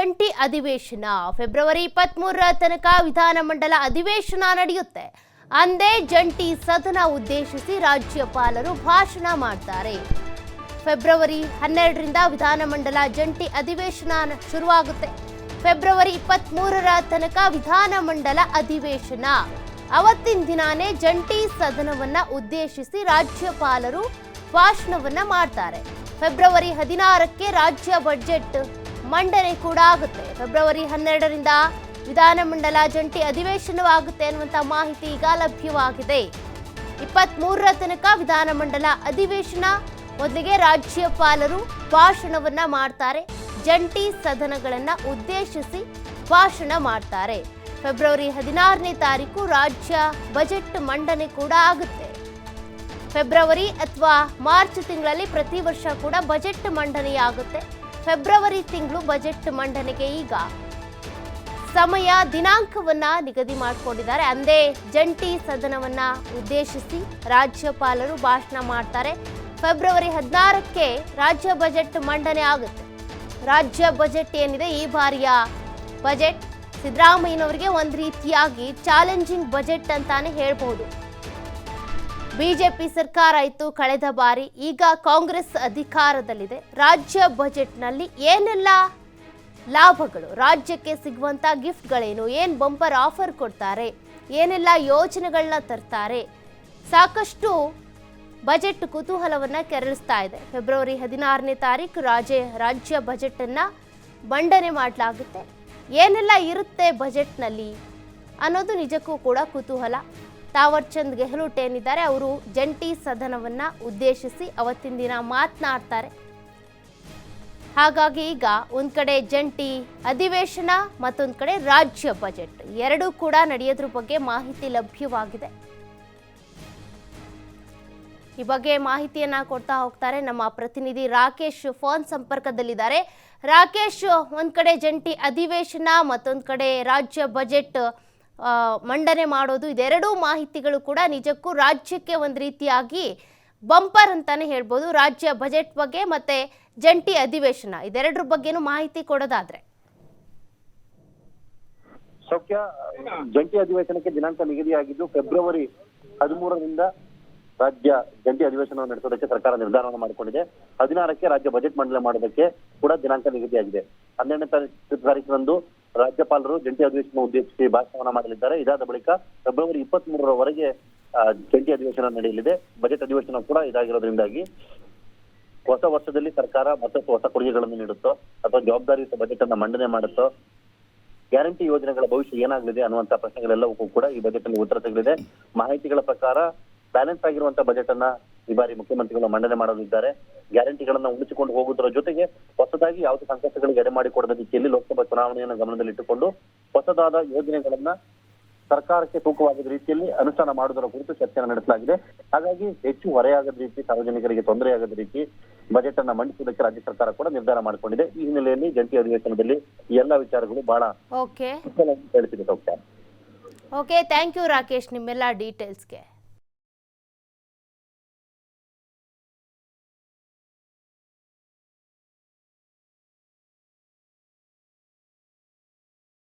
ಜಂಟಿ ಅಧಿವೇಶನ ಫೆಬ್ರವರಿ 23 ತನಕ ವಿಧಾನಮಂಡಲ ಅಧಿವೇಶನ ನಡೆಯುತ್ತೆ. ಅಂದೇ ಜಂಟಿ ಸದನ ಉದ್ದೇಶಿಸಿ ರಾಜ್ಯಪಾಲರು ಭಾಷಣ ಮಾಡ್ತಾರೆ. ಫೆಬ್ರವರಿ 12ರಿಂದ ವಿಧಾನಮಂಡಲ ಜಂಟಿ ಅಧಿವೇಶನ ಶುರುವಾಗುತ್ತೆ. ಫೆಬ್ರವರಿ 23 ತನಕ ವಿಧಾನಮಂಡಲ ಅಧಿವೇಶನ. ಅವತ್ತಿನ ದಿನಾನೇ ಜಂಟಿ ಸದನವನ್ನ ಉದ್ದೇಶಿಸಿ ರಾಜ್ಯಪಾಲರು ಭಾಷಣವನ್ನ ಮಾಡ್ತಾರೆ. ಫೆಬ್ರವರಿ 16ಕ್ಕೆ ರಾಜ್ಯ ಬಜೆಟ್ ಮಂಡನೆ ಕೂಡ ಆಗುತ್ತೆ. ಫೆಬ್ರವರಿ 12ರಿಂದ ವಿಧಾನಮಂಡಲ ಜಂಟಿ ಅಧಿವೇಶನವಾಗುತ್ತೆ ಅನ್ನುವಂಥ ಮಾಹಿತಿ ಈಗ ಲಭ್ಯವಾಗಿದೆ. 23 ತನಕ ವಿಧಾನಮಂಡಲ ಅಧಿವೇಶನ. ಮೊದಲಿಗೆ ರಾಜ್ಯಪಾಲರು ಭಾಷಣವನ್ನ ಮಾಡ್ತಾರೆ. ಜಂಟಿ ಸದನಗಳನ್ನ ಉದ್ದೇಶಿಸಿ ಭಾಷಣ ಮಾಡ್ತಾರೆ. ಫೆಬ್ರವರಿ 16ನೇ ತಾರೀಕು ರಾಜ್ಯ ಬಜೆಟ್ ಮಂಡನೆ ಕೂಡ ಆಗುತ್ತೆ. ಫೆಬ್ರವರಿ ಅಥವಾ ಮಾರ್ಚ್ ತಿಂಗಳಲ್ಲಿ ಪ್ರತಿ ವರ್ಷ ಕೂಡ ಬಜೆಟ್ ಮಂಡನೆಯಾಗುತ್ತೆ. ಫೆಬ್ರವರಿ ತಿಂಗಳು ಬಜೆಟ್ ಮಂಡನೆಗೆ ಈಗ ಸಮಯ ದಿನಾಂಕವನ್ನ ನಿಗದಿ ಮಾಡಿಕೊಂಡಿದ್ದಾರೆ. ಅಂದೇ ಜಂಟಿ ಸದನವನ್ನ ಉದ್ದೇಶಿಸಿ ರಾಜ್ಯಪಾಲರು ಭಾಷಣ ಮಾಡ್ತಾರೆ. ಫೆಬ್ರವರಿ 16ಕ್ಕೆ ರಾಜ್ಯ ಬಜೆಟ್ ಮಂಡನೆ ಆಗುತ್ತೆ. ರಾಜ್ಯ ಬಜೆಟ್ ಏನಿದೆ, ಈ ಬಾರಿಯ ಬಜೆಟ್ ಸಿದ್ದರಾಮಯ್ಯನವರಿಗೆ ಒಂದು ರೀತಿಯಾಗಿ ಚಾಲೆಂಜಿಂಗ್ ಬಜೆಟ್ ಅಂತಾನೆ ಹೇಳ್ಬಹುದು. ಬಿಜೆಪಿ ಸರ್ಕಾರ ಇತ್ತು ಕಳೆದ ಬಾರಿ, ಈಗ ಕಾಂಗ್ರೆಸ್ ಅಧಿಕಾರದಲ್ಲಿದೆ. ರಾಜ್ಯ ಬಜೆಟ್ನಲ್ಲಿ ಏನೆಲ್ಲ ಲಾಭಗಳು, ರಾಜ್ಯಕ್ಕೆ ಸಿಗುವಂಥ ಗಿಫ್ಟ್ಗಳೇನು, ಏನು ಬಂಪರ್ ಆಫರ್ ಕೊಡ್ತಾರೆ, ಏನೆಲ್ಲ ಯೋಜನೆಗಳನ್ನ ತರ್ತಾರೆ, ಸಾಕಷ್ಟು ಬಜೆಟ್ ಕುತೂಹಲವನ್ನು ಕೆರಳಿಸ್ತಾ ಇದೆ. ಫೆಬ್ರವರಿ 16ನೇ ತಾರೀಕು ರಾಜ್ಯ ಬಜೆಟನ್ನು ಮಂಡನೆ ಮಾಡಲಾಗುತ್ತೆ. ಏನೆಲ್ಲ ಇರುತ್ತೆ ಬಜೆಟ್ನಲ್ಲಿ ಅನ್ನೋದು ನಿಜಕ್ಕೂ ಕೂಡ ಕುತೂಹಲ. ತಾವರ್ ಚಂದ್ ಗೆಹ್ಲೋಟ್ ಏನಿದ್ದಾರೆ, ಅವರು ಜಂಟಿ ಸದನವನ್ನ ಉದ್ದೇಶಿಸಿ ಅವತ್ತಿನ ದಿನ ಮಾತನಾಡ್ತಾರೆ. ಹಾಗಾಗಿ ಈಗ ಒಂದ್ ಕಡೆ ಜಂಟಿ ಅಧಿವೇಶನ, ಮತ್ತೊಂದು ಕಡೆ ರಾಜ್ಯ ಬಜೆಟ್ ಎರಡೂ ಕೂಡ ನಡೆಯೋದ್ರ ಬಗ್ಗೆ ಮಾಹಿತಿ ಲಭ್ಯವಾಗಿದೆ. ಈ ಬಗ್ಗೆ ಮಾಹಿತಿಯನ್ನ ಕೊಡ್ತಾ ಹೋಗ್ತಾರೆ ನಮ್ಮ ಪ್ರತಿನಿಧಿ ರಾಕೇಶ್ ಫೋನ್ ಸಂಪರ್ಕದಲ್ಲಿದ್ದಾರೆ. ರಾಕೇಶ್, ಒಂದ್ ಕಡೆ ಜಂಟಿ ಅಧಿವೇಶನ, ಮತ್ತೊಂದು ಕಡೆ ರಾಜ್ಯ ಬಜೆಟ್ ಮಂಡನೆ ಮಾಡೋದು, ಇದೆರಡೂ ಮಾಹಿತಿಗಳು ಕೂಡ ನಿಜಕ್ಕೂ ರಾಜ್ಯಕ್ಕೆ ಒಂದು ರೀತಿಯಾಗಿ ಬಂಪರ್ ಅಂತಾನೆ ಹೇಳ್ಬೋದು. ರಾಜ್ಯ ಬಜೆಟ್ ಬಗ್ಗೆ ಮತ್ತೆ ಜಂಟಿ ಅಧಿವೇಶನ ಇದೆರಡರ ಬಗ್ಗೆನೂ ಮಾಹಿತಿ ಕೊಡೋದಾದ್ರೆ. ಸೌಖ್ಯ, ಜಂಟಿ ಅಧಿವೇಶನಕ್ಕೆ ದಿನಾಂಕ ನಿಗದಿಯಾಗಿದ್ದು ಫೆಬ್ರವರಿ 13ರಿಂದ ರಾಜ್ಯ ಜಂಟಿ ಅಧಿವೇಶನ ನಡೆಸೋದಕ್ಕೆ ಸರ್ಕಾರ ನಿರ್ಧಾರವನ್ನು ಮಾಡಿಕೊಂಡಿದೆ. 16ಕ್ಕೆ ರಾಜ್ಯ ಬಜೆಟ್ ಮಂಡನೆ ಮಾಡೋದಕ್ಕೆ ಕೂಡ ದಿನಾಂಕ ನಿಗದಿಯಾಗಿದೆ. 12ನೇ ತಾರೀಕಿನಂದು ರಾಜ್ಯಪಾಲರು ಜಂಟಿ ಅಧಿವೇಶನ ಉದ್ದೇಶಿಸಿ ಭಾಷಣವನ್ನ ಮಾಡಲಿದ್ದಾರೆ. ಇದಾದ ಬಳಿಕ ಫೆಬ್ರವರಿ 23ರವರೆಗೆ ಜಂಟಿ ಅಧಿವೇಶನ ನಡೆಯಲಿದೆ. ಬಜೆಟ್ ಅಧಿವೇಶನ ಕೂಡ ಇದಾಗಿರೋದ್ರಿಂದಾಗಿ ಹೊಸ ವರ್ಷದಲ್ಲಿ ಸರ್ಕಾರ ಮತ್ತಷ್ಟು ಹೊಸ ಕೊಡುಗೆಗಳನ್ನು ನೀಡುತ್ತೋ ಅಥವಾ ಜವಾಬ್ದಾರಿಯುತ ಬಜೆಟ್ ಅನ್ನ ಮಂಡನೆ ಮಾಡುತ್ತೋ, ಗ್ಯಾರಂಟಿ ಯೋಜನೆಗಳ ಭವಿಷ್ಯ ಏನಾಗಲಿದೆ ಅನ್ನುವಂತ ಪ್ರಶ್ನೆಗಳೆಲ್ಲವೂ ಕೂಡ ಈ ಬಜೆಟ್ ಅಲ್ಲಿ ಉತ್ತರ ಸಿಗಲಿದೆ. ಮಾಹಿತಿಗಳ ಪ್ರಕಾರ ಬ್ಯಾಲೆನ್ಸ್ ಆಗಿರುವಂತಹ ಬಜೆಟ್ ಅನ್ನ ಈ ಬಾರಿ ಮುಖ್ಯಮಂತ್ರಿಗಳು ಮಂಡನೆ ಮಾಡಲಿದ್ದಾರೆ. ಗ್ಯಾರಂಟಿಗಳನ್ನ ಉಳಿಸಿಕೊಂಡು ಹೋಗುವುದರ ಜೊತೆಗೆ ಹೊಸದಾಗಿ ಯಾವುದೇ ಸಂಕಷ್ಟಗಳಿಗೆ ಎಡೆ ಮಾಡಿಕೊಡದ ರೀತಿಯಲ್ಲಿ ಲೋಕಸಭಾ ಚುನಾವಣೆಯನ್ನು ಗಮನದಲ್ಲಿಟ್ಟುಕೊಂಡು ಹೊಸದಾದ ಯೋಜನೆಗಳನ್ನ ಸರ್ಕಾರಕ್ಕೆ ತೂಕವಾಗದ ರೀತಿಯಲ್ಲಿ ಅನುಷ್ಠಾನ ಮಾಡುವುದರ ಕುರಿತು ಚರ್ಚೆಯನ್ನು ನಡೆಸಲಾಗಿದೆ. ಹಾಗಾಗಿ ಹೆಚ್ಚು ಹೊರೆಯಾಗದ ರೀತಿ, ಸಾರ್ವಜನಿಕರಿಗೆ ತೊಂದರೆಯಾಗದ ರೀತಿ ಬಜೆಟ್ ಅನ್ನ ಮಂಡಿಸುವುದಕ್ಕೆ ರಾಜ್ಯ ಸರ್ಕಾರ ಕೂಡ ನಿರ್ಧಾರ ಮಾಡಿಕೊಂಡಿದೆ. ಈ ಹಿನ್ನೆಲೆಯಲ್ಲಿ ಜಂಟಿ ಅಧಿವೇಶನದಲ್ಲಿ ಈ ಎಲ್ಲಾ ವಿಚಾರಗಳು ಬಹಳ ಹೇಳ್ತಿದೆ. ಓಕೆ, ಥ್ಯಾಂಕ್ ಯು ರಾಕೇಶ್ ನಿಮ್ಮೆಲ್ಲ ಡೀಟೇಲ್ಸ್ಗೆ.